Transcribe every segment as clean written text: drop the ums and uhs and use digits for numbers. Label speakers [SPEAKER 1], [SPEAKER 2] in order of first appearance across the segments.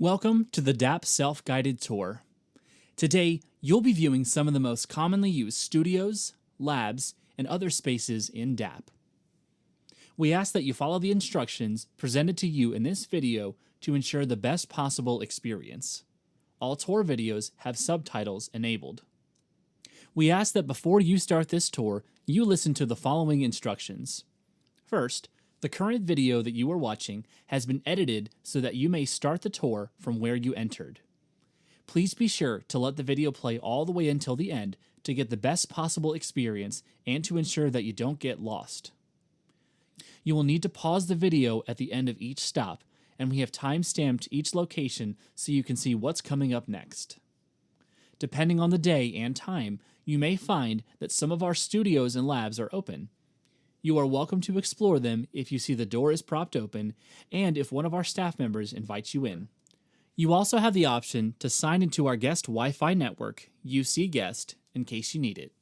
[SPEAKER 1] Welcome to the DAAP Self-Guided Tour. Today, you'll be viewing some of the most commonly used studios, labs, and other spaces in DAAP. We ask that you follow the instructions presented to you in this video to ensure the best possible experience. All tour videos have subtitles enabled. We ask that before you start this tour, you listen to the following instructions. First, the current video that you are watching has been edited so that you may start the tour from where you entered. Please be sure to let the video play all the way until the end to get the best possible experience and to ensure that you don't get lost. You will need to pause the video at the end of each stop, and we have time-stamped each location so you can see what's coming up next. Depending on the day and time, you may find that some of our studios and labs are open. You are welcome to explore them if you see the door is propped open and if one of our staff members invites you in. You also have the option to sign into our guest Wi-Fi network, UC Guest, in case you need it.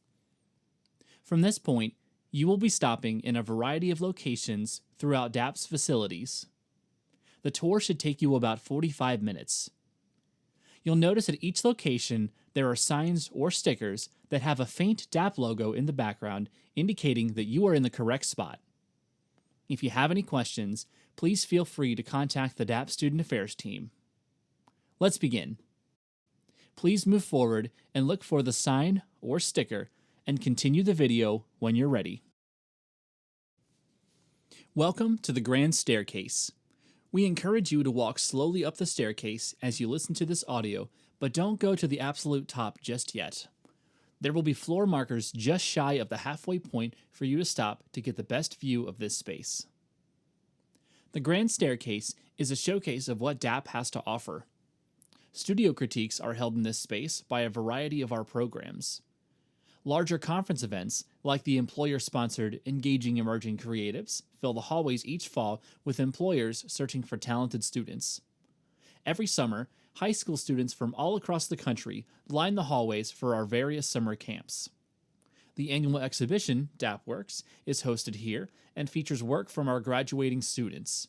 [SPEAKER 1] From this point, you will be stopping in a variety of locations throughout DAAP's facilities. The tour should take you about 45 minutes. You'll notice at each location there are signs or stickers that have a faint DAAP logo in the background indicating that you are in the correct spot. If you have any questions, please feel free to contact the DAAP Student Affairs team. Let's begin. Please move forward and look for the sign or sticker and continue the video when you're ready. Welcome to the Grand Staircase. We encourage you to walk slowly up the staircase as you listen to this audio, but don't go to the absolute top just yet. There will be floor markers just shy of the halfway point for you to stop to get the best view of this space. The Grand Staircase is a showcase of what DAAP has to offer. Studio critiques are held in this space by a variety of our programs. Larger conference events, like the employer-sponsored Engaging Emerging Creatives, fill the hallways each fall with employers searching for talented students. Every summer, high school students from all across the country line the hallways for our various summer camps. The annual exhibition, DAAP Works, is hosted here and features work from our graduating students.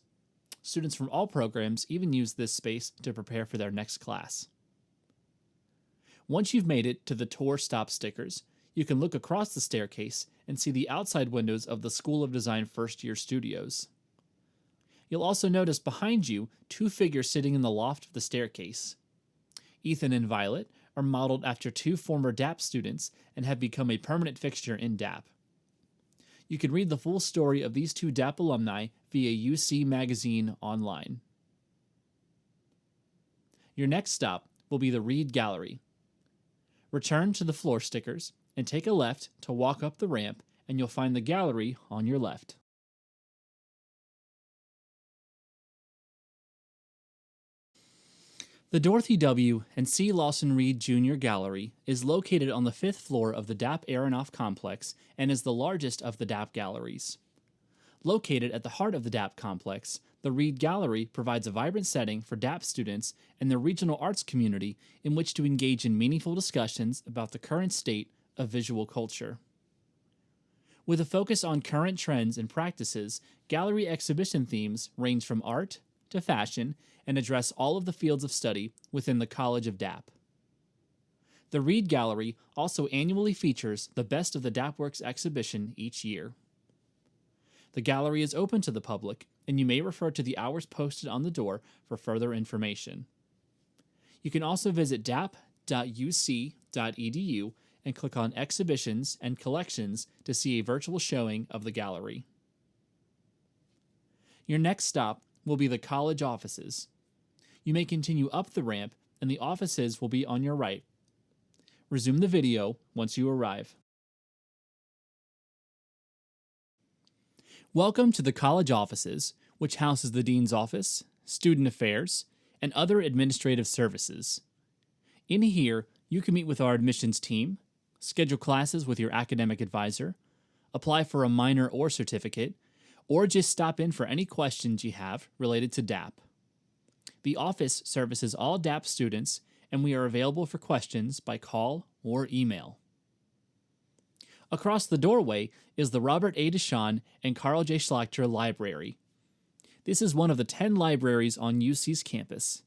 [SPEAKER 1] Students from all programs even use this space to prepare for their next class. Once you've made it to the tour stop stickers, you can look across the staircase and see the outside windows of the School of Design first-year studios. You'll also notice behind you two figures sitting in the loft of the staircase. Ethan and Violet are modeled after two former DAAP students and have become a permanent fixture in DAAP. You can read the full story of these two DAAP alumni via UC Magazine online. Your next stop will be the Reed Gallery. Return to the floor stickers and take a left to walk up the ramp, and you'll find the gallery on your left. The Dorothy W. and C. Lawson Reed Jr. Gallery is located on the 5th floor of the DAAP Aronoff Complex and is the largest of the DAAP galleries. Located at the heart of the DAAP complex, the Reed Gallery provides a vibrant setting for DAAP students and the regional arts community in which to engage in meaningful discussions about the current state of visual culture. With a focus on current trends and practices, gallery exhibition themes range from art to fashion and address all of the fields of study within the College of DAAP. The Reed Gallery also annually features the Best of the DAAP Works exhibition each year. The gallery is open to the public, and you may refer to the hours posted on the door for further information. You can also visit daap.uc.edu and click on Exhibitions and Collections to see a virtual showing of the gallery. Your next stop will be the college offices. You may continue up the ramp, and the offices will be on your right. Resume the video once you arrive. Welcome to the college offices, which houses the dean's office, student affairs, and other administrative services. In here, you can meet with our admissions team, schedule classes with your academic advisor, apply for a minor or certificate, or just stop in for any questions you have related to DAAP. The office services all DAAP students, and we are available for questions by call or email. Across the doorway is the Robert A. Deshawn and Carl J. Schlachter Library. This is one of the 10 libraries on UC's campus.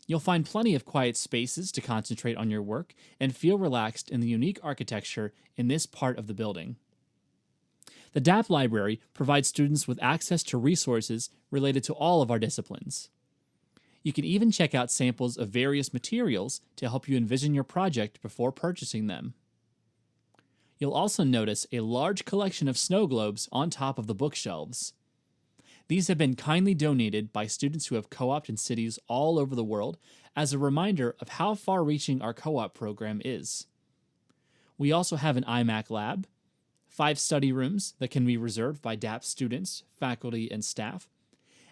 [SPEAKER 1] You'll find plenty of quiet spaces to concentrate on your work and feel relaxed in the unique architecture in this part of the building. The DAAP library provides students with access to resources related to all of our disciplines. You can even check out samples of various materials to help you envision your project before purchasing them. You'll also notice a large collection of snow globes on top of the bookshelves. These have been kindly donated by students who have co-oped in cities all over the world as a reminder of how far-reaching our co-op program is. We also have an iMac lab, 5 study rooms that can be reserved by DAAP students, faculty, and staff,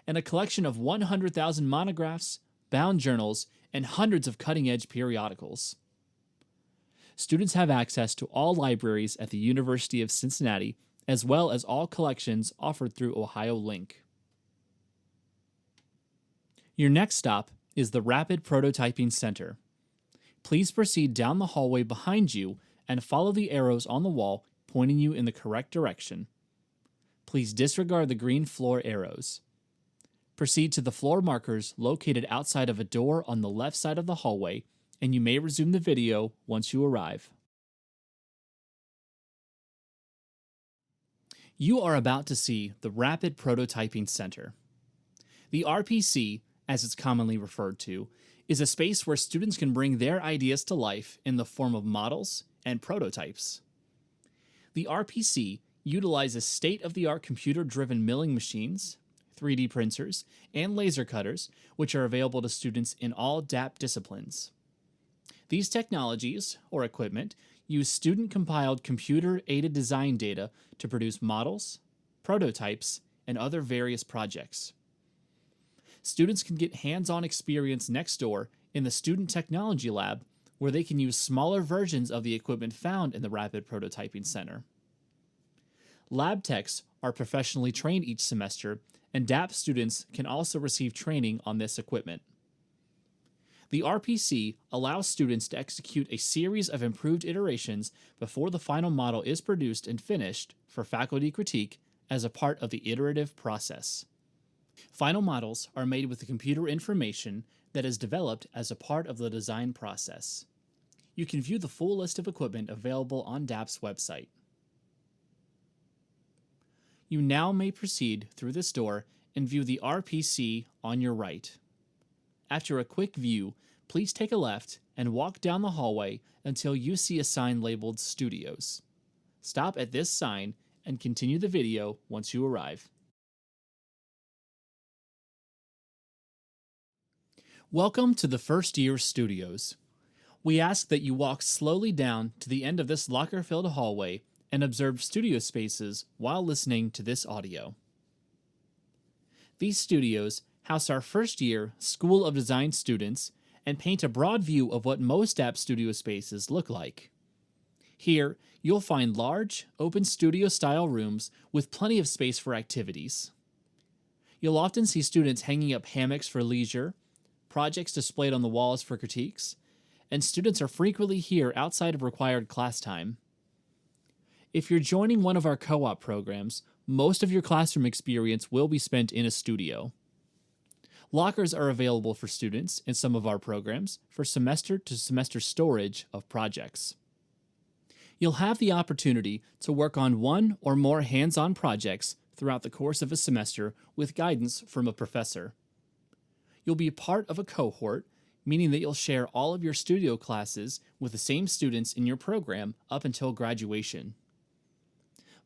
[SPEAKER 1] and a collection of 100,000 monographs, bound journals, and hundreds of cutting-edge periodicals. Students have access to all libraries at the University of Cincinnati, as well as all collections offered through Ohio Link. Your next stop is the Rapid Prototyping Center. Please proceed down the hallway behind you and follow the arrows on the wall pointing you in the correct direction. Please disregard the green floor arrows. Proceed to the floor markers located outside of a door on the left side of the hallway, and you may resume the video once you arrive. You are about to see the Rapid Prototyping Center. The RPC, as it's commonly referred to, is a space where students can bring their ideas to life in the form of models and prototypes. The RPC utilizes state-of-the-art computer-driven milling machines, 3D printers, and laser cutters, which are available to students in all DAAP disciplines. These technologies, or equipment, use student-compiled computer-aided design data to produce models, prototypes, and other various projects. Students can get hands-on experience next door in the Student Technology Lab, where they can use smaller versions of the equipment found in the Rapid Prototyping Center. Lab techs are professionally trained each semester, and DAAP students can also receive training on this equipment. The RPC allows students to execute a series of improved iterations before the final model is produced and finished for faculty critique as a part of the iterative process. Final models are made with the computer information that is developed as a part of the design process. You can view the full list of equipment available on DAAP's website. You now may proceed through this door and view the RPC on your right. After a quick view, please take a left and walk down the hallway until you see a sign labeled Studios. Stop at this sign and continue the video once you arrive. Welcome to the first year Studios. We ask that you walk slowly down to the end of this locker-filled hallway and observe studio spaces while listening to this audio. These studios house our first year School of Design students and paint a broad view of what most DAAP studio spaces look like. Here, you'll find large, open studio-style rooms with plenty of space for activities. You'll often see students hanging up hammocks for leisure, projects displayed on the walls for critiques, and students are frequently here outside of required class time. If you're joining one of our co-op programs, most of your classroom experience will be spent in a studio. Lockers are available for students in some of our programs for semester-to-semester storage of projects. You'll have the opportunity to work on one or more hands-on projects throughout the course of a semester with guidance from a professor. You'll be part of a cohort, meaning that you'll share all of your studio classes with the same students in your program up until graduation.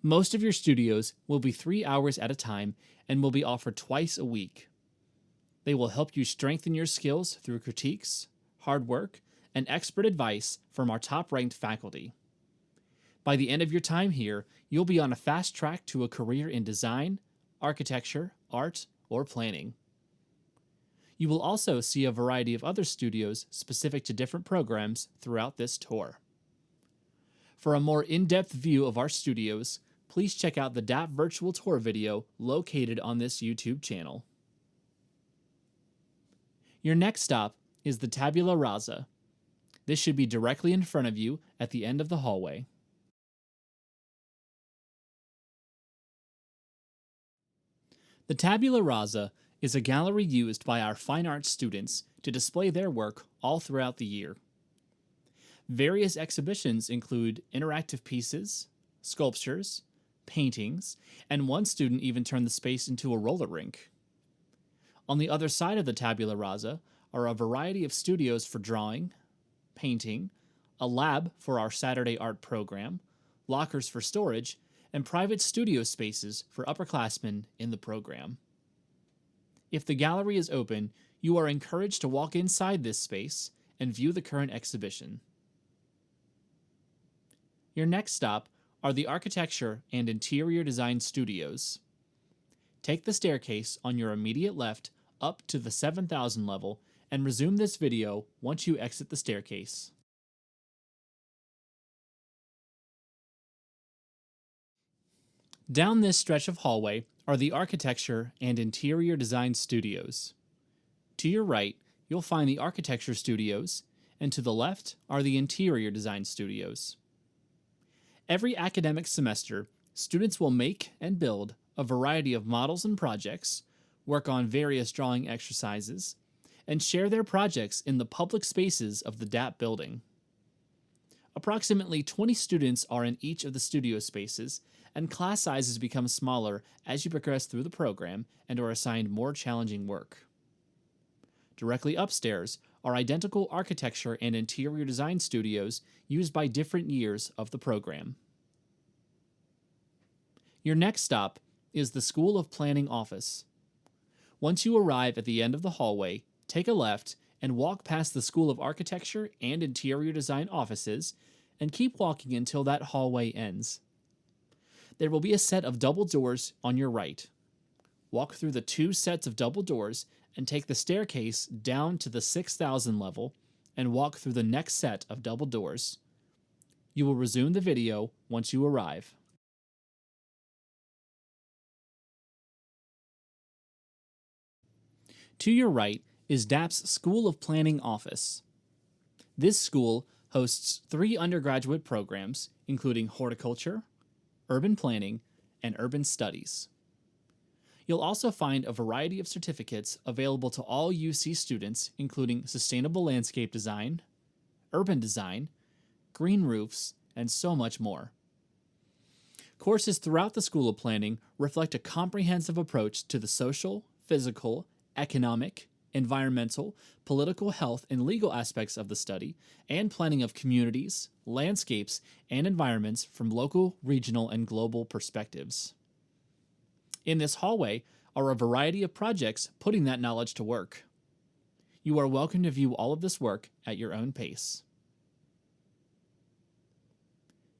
[SPEAKER 1] Most of your studios will be 3 hours at a time and will be offered twice a week. They will help you strengthen your skills through critiques, hard work, and expert advice from our top-ranked faculty. By the end of your time here, you'll be on a fast track to a career in design, architecture, art, or planning. You will also see a variety of other studios specific to different programs throughout this tour. For a more in-depth view of our studios, please check out the DAAP virtual tour video located on this YouTube channel. Your next stop is the Tabula Rasa. This should be directly in front of you at the end of the hallway. The Tabula Rasa is a gallery used by our fine arts students to display their work all throughout the year. Various exhibitions include interactive pieces, sculptures, paintings, and one student even turned the space into a roller rink. On the other side of the tabula rasa are a variety of studios for drawing, painting, a lab for our Saturday art program, lockers for storage, and private studio spaces for upperclassmen in the program. If the gallery is open, you are encouraged to walk inside this space and view the current exhibition. Your next stop are the Architecture and Interior Design Studios. Take the staircase on your immediate left up to the 7,000 level and resume this video once you exit the staircase. Down this stretch of hallway are the Architecture and Interior Design Studios. To your right, you'll find the Architecture Studios, and to the left are the Interior Design Studios. Every academic semester, students will make and build a variety of models and projects, work on various drawing exercises, and share their projects in the public spaces of the DAAP building. Approximately 20 students are in each of the studio spaces, and class sizes become smaller as you progress through the program and are assigned more challenging work. Directly upstairs are identical architecture and interior design studios used by different years of the program. Your next stop is the School of Planning office. Once you arrive at the end of the hallway, take a left and walk past the School of Architecture and Interior Design offices and keep walking until that hallway ends. There will be a set of double doors on your right. Walk through the 2 sets of double doors and take the staircase down to the 6,000 level and walk through the next set of double doors. You will resume the video once you arrive. To your right is DAAP's School of Planning office. This school hosts 3 undergraduate programs, including horticulture, urban planning, and urban studies. You'll also find a variety of certificates available to all UC students, including sustainable landscape design, urban design, green roofs, and so much more. Courses throughout the School of Planning reflect a comprehensive approach to the social, physical, economic, environmental, political, health, and legal aspects of the study, and planning of communities, landscapes, and environments from local, regional, and global perspectives. In this hallway are a variety of projects putting that knowledge to work. You are welcome to view all of this work at your own pace.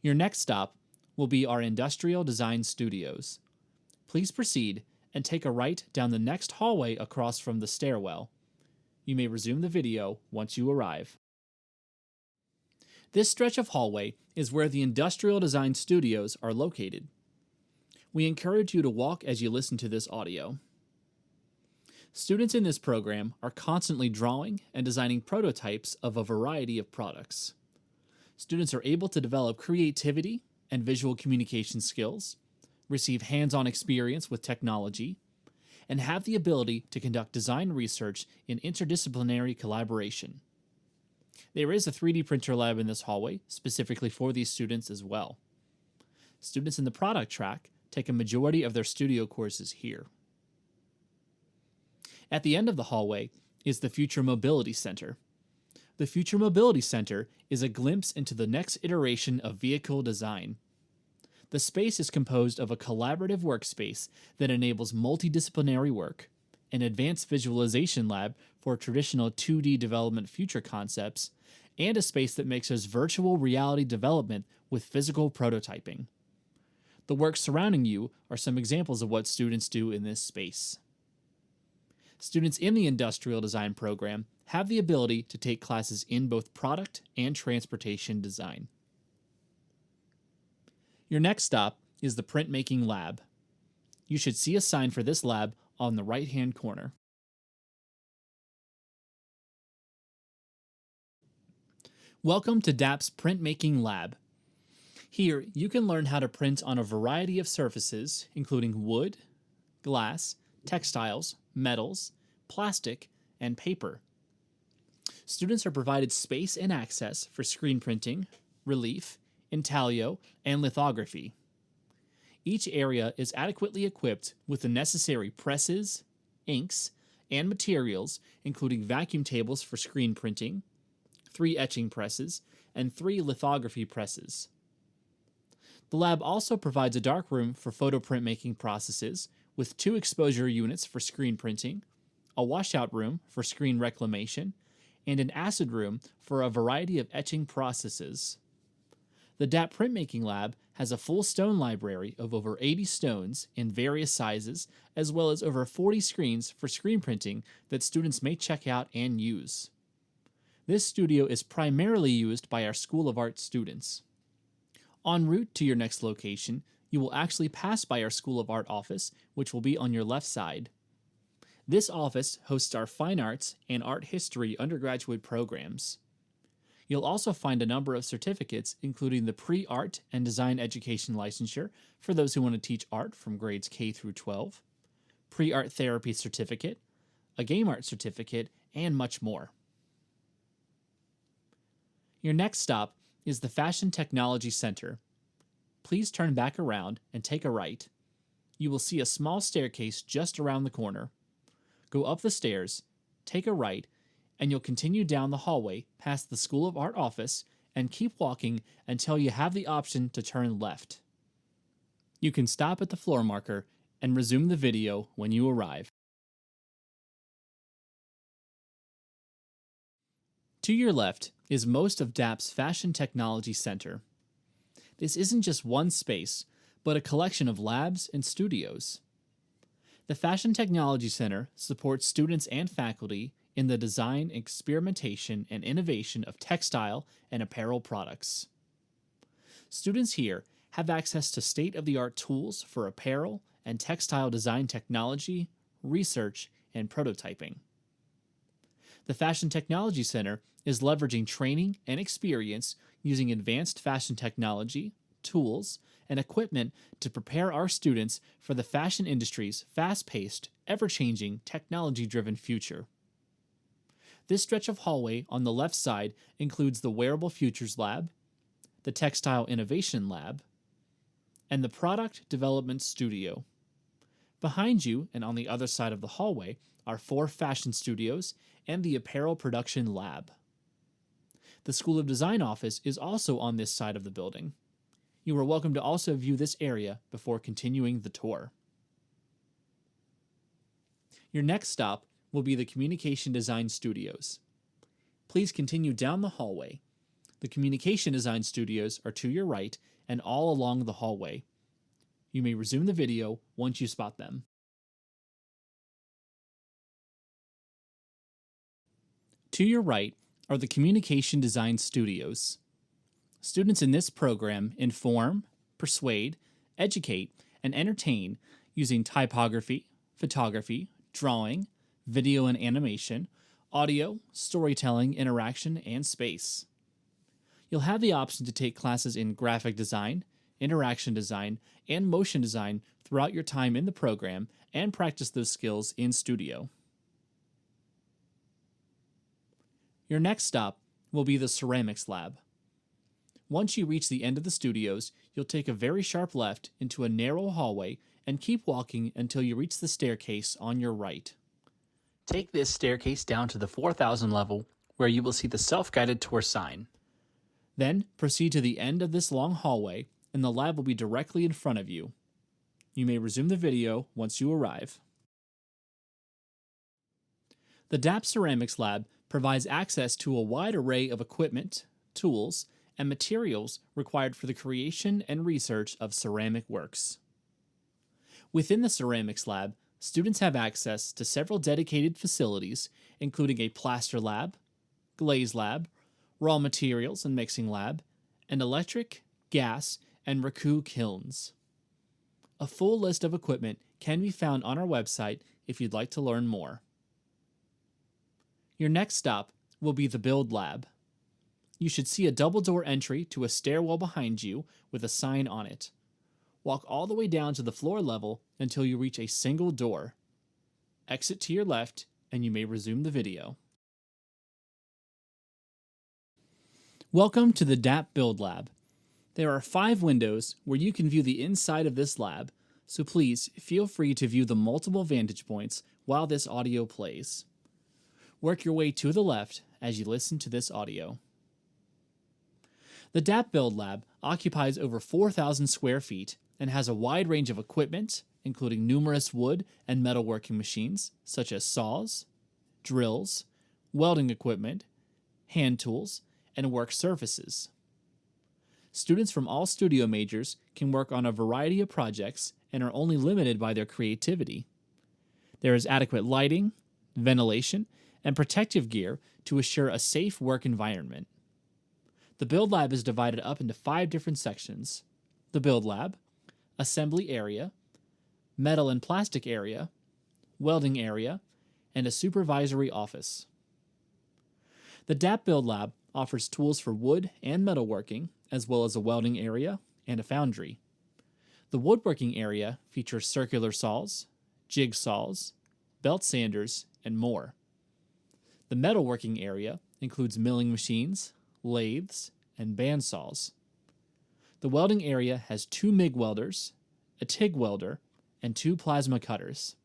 [SPEAKER 1] Your next stop will be our Industrial Design Studios. Please proceed and take a right down the next hallway across from the stairwell. You may resume the video once you arrive. This stretch of hallway is where the Industrial Design Studios are located. We encourage you to walk as you listen to this audio. Students in this program are constantly drawing and designing prototypes of a variety of products. Students are able to develop creativity and visual communication skills, receive hands-on experience with technology, and have the ability to conduct design research in interdisciplinary collaboration. There is a 3D printer lab in this hallway specifically for these students as well. Students in the product track take a majority of their studio courses here. At the end of the hallway is the Future Mobility Center. The Future Mobility Center is a glimpse into the next iteration of vehicle design. The space is composed of a collaborative workspace that enables multidisciplinary work, an advanced visualization lab for traditional 2D development future concepts, and a space that mixes virtual reality development with physical prototyping. The work surrounding you are some examples of what students do in this space. Students in the Industrial Design program have the ability to take classes in both product and transportation design. Your next stop is the Printmaking Lab. You should see a sign for this lab on the right-hand corner. Welcome to DAAP's Printmaking Lab. Here, you can learn how to print on a variety of surfaces, including wood, glass, textiles, metals, plastic, and paper. Students are provided space and access for screen printing, relief, intaglio, and lithography. Each area is adequately equipped with the necessary presses, inks, and materials, including vacuum tables for screen printing, 3 etching presses, and 3 lithography presses. The lab also provides a darkroom for photo printmaking processes with 2 exposure units for screen printing, a washout room for screen reclamation, and an acid room for a variety of etching processes. The DAAP printmaking lab has a full stone library of over 80 stones in various sizes, as well as over 40 screens for screen printing that students may check out and use. This studio is primarily used by our School of Art students. En route to your next location, you will actually pass by our School of Art office, which will be on your left side. This office hosts our Fine Arts and Art History undergraduate programs. You'll also find a number of certificates, including the Pre-Art and Design Education Licensure for those who want to teach art from grades K through 12, Pre-Art Therapy Certificate, a Game Art Certificate, and much more. Your next stop is the Fashion Technology Center. Please turn back around and take a right. You will see a small staircase just around the corner. Go up the stairs, take a right, and you'll continue down the hallway past the School of Art office and keep walking until you have the option to turn left. You can stop at the floor marker and resume the video when you arrive. To your left is most of DAAP's Fashion Technology Center. This isn't just one space, but a collection of labs and studios. The Fashion Technology Center supports students and faculty in the design, experimentation, and innovation of textile and apparel products. Students here have access to state-of-the-art tools for apparel and textile design technology, research, and prototyping. The Fashion Technology Center is leveraging training and experience using advanced fashion technology, tools, and equipment to prepare our students for the fashion industry's fast-paced, ever-changing, technology-driven future. This stretch of hallway on the left side includes the Wearable Futures Lab, the Textile Innovation Lab, and the Product Development Studio. Behind you and on the other side of the hallway are 4 fashion studios and the Apparel Production Lab. The School of Design office is also on this side of the building. You are welcome to also view this area before continuing the tour. Your next stop will be the Communication Design Studios. Please continue down the hallway. The Communication Design Studios are to your right and all along the hallway. You may resume the video once you spot them. To your right are the Communication Design Studios. Students in this program inform, persuade, educate, and entertain using typography, photography, drawing, video and animation, audio, storytelling, interaction, and space. You'll have the option to take classes in graphic design, interaction design, and motion design throughout your time in the program and practice those skills in studio. Your next stop will be the Ceramics Lab. Once you reach the end of the studios, you'll take a very sharp left into a narrow hallway and keep walking until you reach the staircase on your right. Take this staircase down to the 4,000 level, where you will see the self-guided tour sign. Then proceed to the end of this long hallway, and the lab will be directly in front of you. You may resume the video once you arrive. The DAAP Ceramics Lab provides access to a wide array of equipment, tools, and materials required for the creation and research of ceramic works. Within the Ceramics Lab, students have access to several dedicated facilities, including a plaster lab, glaze lab, raw materials and mixing lab, and electric, gas, and raku kilns. A full list of equipment can be found on our website if you'd like to learn more. Your next stop will be the Build Lab. You should see a double-door entry to a stairwell behind you with a sign on it. Walk all the way down to the floor level until you reach a single door. exit to your left, and you may resume the video. Welcome to the DAAP Build Lab. There are 5 windows where you can view the inside of this lab, so please feel free to view the multiple vantage points while this audio plays. Work your way to the left as you listen to this audio. The DAAP Build Lab occupies over 4,000 square feet and has a wide range of equipment, including numerous wood and metalworking machines such as saws, drills, welding equipment, hand tools, and work surfaces. Students from all studio majors can work on a variety of projects and are only limited by their creativity. There is adequate lighting, ventilation, and protective gear to assure a safe work environment. The Build Lab is divided up into 5 different sections: the Build Lab, Assembly Area, Metal and Plastic Area, Welding Area, and a Supervisory Office. The DAAP Build Lab offers tools for wood and metalworking, as well as a welding area and a foundry. The woodworking area features circular saws, jig saws, belt sanders, and more. The metalworking area includes milling machines, lathes, and bandsaws. The welding area has 2 MIG welders, a TIG welder, and 2 plasma cutters.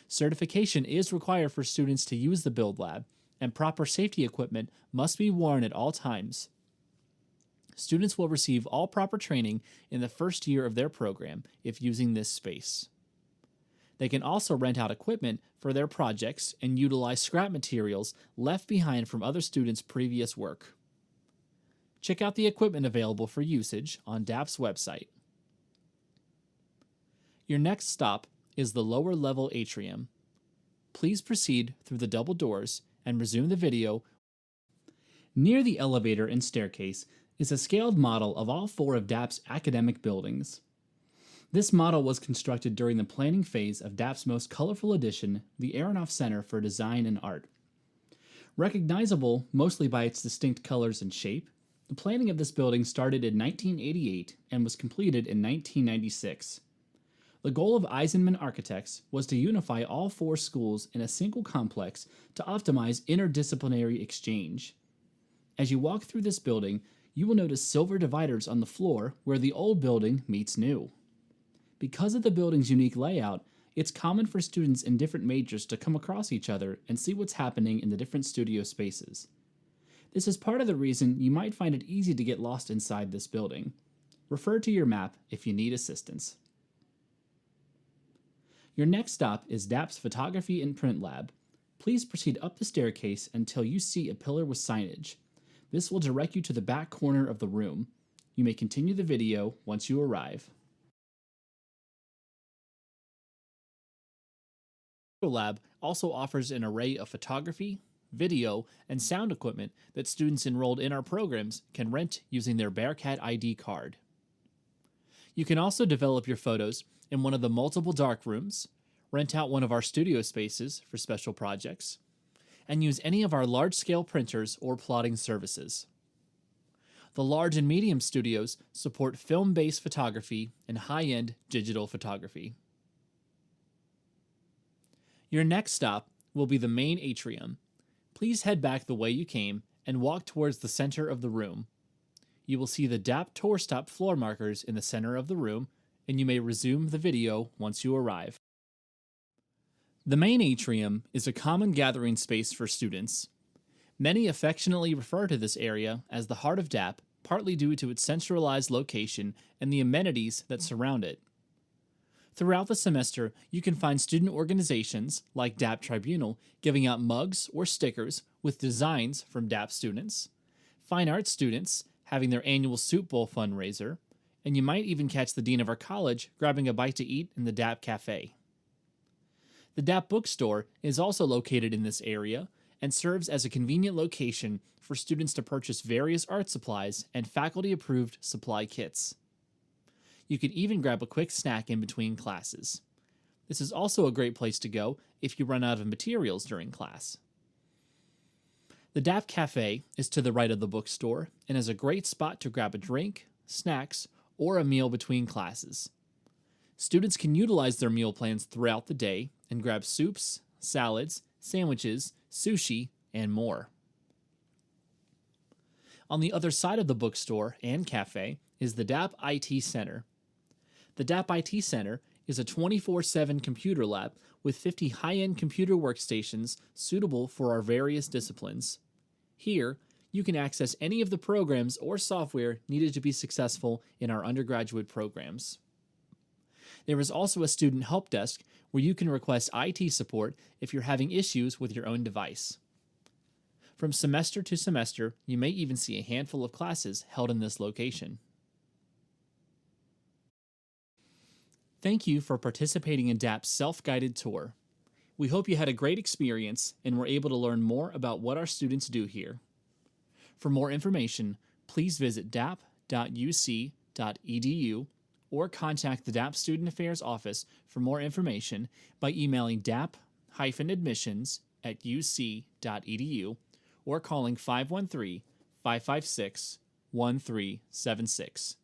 [SPEAKER 1] Certification is required for students to use the Build Lab, and proper safety equipment must be worn at all times. Students will receive all proper training in the first year of their program if using this space. They can also rent out equipment for their projects and utilize scrap materials left behind from other students' previous work. Check out the equipment available for usage on DAAP's website. Your next stop is the lower level atrium. Please proceed through the double doors and resume the video. Near the elevator and staircase is a scaled model of all 4 of DAAP's academic buildings. This model was constructed during the planning phase of DAAP's most colorful addition, the Aronoff Center for Design and Art. Recognizable mostly by its distinct colors and shape, the planning of this building started in 1988 and was completed in 1996. The goal of Eisenman Architects was to unify all 4 schools in a single complex to optimize interdisciplinary exchange. As you walk through this building, you will notice silver dividers on the floor where the old building meets new. Because of the building's unique layout, it's common for students in different majors to come across each other and see what's happening in the different studio spaces. This is part of the reason you might find it easy to get lost inside this building. Refer to your map if you need assistance. Your next stop is DAAP's Photography and Print Lab. Please proceed up the staircase until you see a pillar with signage. This will direct you to the back corner of the room. You may continue the video once you arrive. The lab also offers an array of photography, video, and sound equipment that students enrolled in our programs can rent using their Bearcat ID card. You can also develop your photos in one of the multiple dark rooms, rent out one of our studio spaces for special projects, and use any of our large-scale printers or plotting services. The large and medium studios support film-based photography and high-end digital photography. Your next stop will be the main atrium. Please head back the way you came and walk towards the center of the room. You will see the DAAP tour stop floor markers in the center of the room, and you may resume the video once you arrive. The main atrium is a common gathering space for students. Many affectionately refer to this area as the heart of DAAP, partly due to its centralized location and the amenities that surround it. Throughout the semester, you can find student organizations like DAAP Tribunal giving out mugs or stickers with designs from DAAP students, fine arts students having their annual Soup Bowl fundraiser, and you might even catch the dean of our college grabbing a bite to eat in the DAAP Cafe. The DAAP bookstore is also located in this area and serves as a convenient location for students to purchase various art supplies and faculty-approved supply kits. You can even grab a quick snack in between classes. This is also a great place to go if you run out of materials during class. The DAAP Cafe is to the right of the bookstore and is a great spot to grab a drink, snacks, or a meal between classes. Students can utilize their meal plans throughout the day and grab soups, salads, sandwiches, sushi, and more. On the other side of the bookstore and cafe is the DAAP IT Center. The DAAP IT Center is a 24/7 computer lab with 50 high-end computer workstations suitable for our various disciplines. Here, you can access any of the programs or software needed to be successful in our undergraduate programs. There is also a student help desk where you can request IT support if you're having issues with your own device. From semester to semester, you may even see a handful of classes held in this location. Thank you for participating in DAAP's self-guided tour. We hope you had a great experience and were able to learn more about what our students do here. For more information, please visit daap.uc.edu or contact the DAAP Student Affairs Office for more information by emailing daap-admissions@uc.edu or calling 513-556-1376.